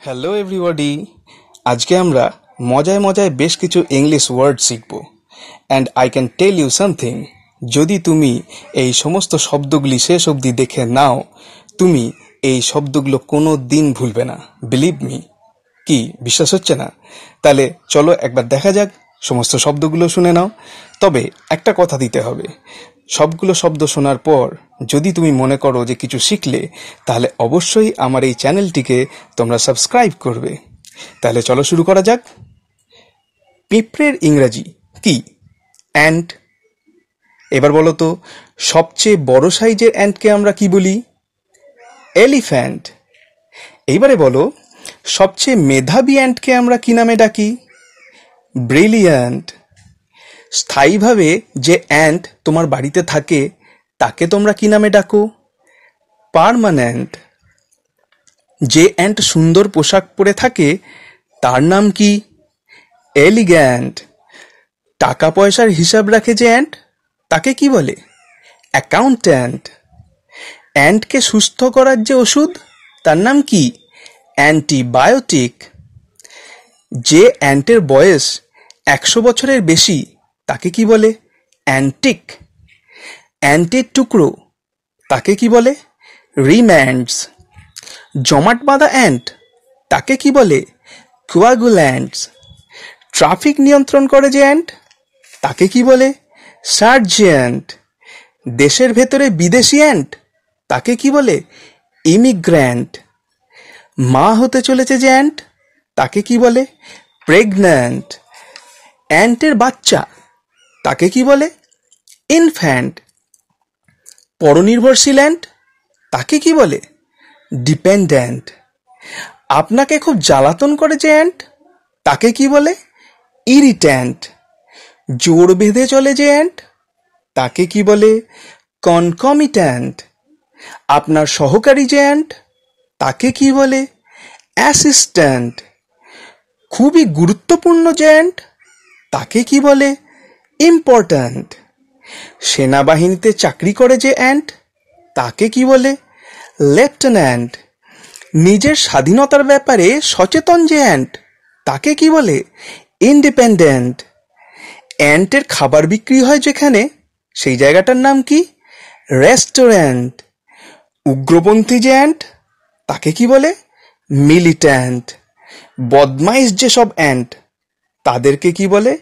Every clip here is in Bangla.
হ্যালো এভরিবডি, আজকে আমরা মজায় মজায় বেশ কিছু ইংলিশ ওয়ার্ড শিখব। And I can tell you something, যদি তুমি এই সমস্ত শব্দগুলি শেষ অবধি দেখে নাও, তুমি এই শব্দগুলো কোনো দিন ভুলবে না। Believe me. কি বিশ্বাস হচ্ছে না? তাহলে চলো একবার দেখা যাক, সমস্ত শব্দগুলো শুনে নাও। তবে একটা কথা দিতে হবে, সবগুলো শব্দ শোনার পর যদি তুমি মনে করো যে কিছু শিখলে, তাহলে অবশ্যই আমার এই চ্যানেলটিকে তোমরা সাবস্ক্রাইব করবে। তাহলে চলো শুরু করা যাক। পিঁপড়ের ইংরাজি কি? অ্যান্ট। এবার বলো তো, সবচেয়ে বড় সাইজের অ্যান্টকে আমরা কি বলি? এলিফ্যান্ট। এইবারে বলো, সবচেয়ে মেধাবী অ্যান্টকে আমরা কি নামে ডাকি? ব্রিলিয়ান্ট। স্থায়ীভাবে যে অ্যান্ট তোমার বাড়িতে থাকে তাকে তোমরা কি নামে ডাকো? পার্মানেন্ট। যে অ্যান্ট সুন্দর পোশাক পরে থাকে তার নাম কি? এলিগ্যান্ট। টাকা পয়সার হিসাব রাখে যে অ্যান্ট তাকে কি বলে? অ্যাকাউন্ট্যান্ট। অ্যান্টকে সুস্থ করার যে ওষুধ তার নাম কি? অ্যান্টিবায়োটিক। যে অ্যান্টের বয়স 100 বছরের বেশি তাকে কি বলে? অ্যান্টিক। অ্যান্টের টুকরো তাকে কি বলে? রিম্যান্ডস। জমাট বাঁধা অ্যান্ট তাকে কি বলে? কোয়াগুল্যান্টস। ট্রাফিক নিয়ন্ত্রণ করে যে অ্যান্ট তাকে কি বলে? সার্জেন্ট। দেশের ভেতরে বিদেশি অ্যান্ট তাকে কি বলে? ইমিগ্র্যান্ট। মা হতে চলেছে যে অ্যান্ট তাকে কি বলে? প্রেগন্যান্ট। অ্যান্টের বাচ্চা তাকে কি বলে? ইনফ্যান্ট। পরনির্ভরশীল অ্যান্ট তাকে কি বলে? ডিপেন্ডেন্ট। আপনাকে খুব জ্বালাতন করে যে অ্যান্ট তাকে কি বলে? ইরিট্যান্ট। জোর বেঁধে চলে যে অ্যান্ট তাকে কি বলে? কনকমিট্যান্ট। আপনার সহকারী যে অ্যান্ট তাকে কি বলে? অ্যাসিস্ট্যান্ট। খুবই গুরুত্বপূর্ণ যে অ্যান্ট তাকে কি বলে? ইম্পর্ট্যান্ট। সেনাবাহিনীতে চাকরি করে যে অ্যান্ট তাকে কি বলে? লেফটেন্যান্ট। নিজের স্বাধীনতার ব্যাপারে সচেতন যে অ্যান্ট তাকে কি বলে? ইন্ডিপেন্ডেন্ট। অ্যান্টের খাবার বিক্রি হয় যেখানে, সেই জায়গাটার নাম কি? রেস্টুরেন্ট। উগ্রপন্থী যে অ্যান্ট তাকে কি বলে? মিলিট্যান্ট। বদমাইশ যেসব অ্যান্ট তাদেরকে কি বলে?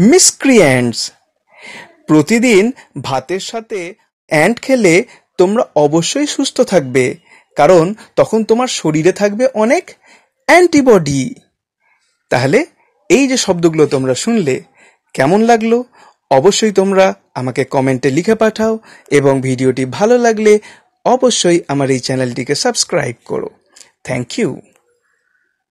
মিসক্রিয়েন্টস। প্রতিদিন ভাতের সাথে অ্যান্ট খেলে তোমরা অবশ্যই সুস্থ থাকবে, কারণ তখন তোমার শরীরে থাকবে অনেক অ্যান্টিবডি। তাহলে এই যে শব্দগুলো তোমরা শুনলে, কেমন লাগলো? অবশ্যই তোমরা আমাকে কমেন্টে লিখে পাঠাও, এবং ভিডিওটি ভালো লাগলে অবশ্যই আমার এই চ্যানেলটিকে সাবস্ক্রাইব করো। Thank you.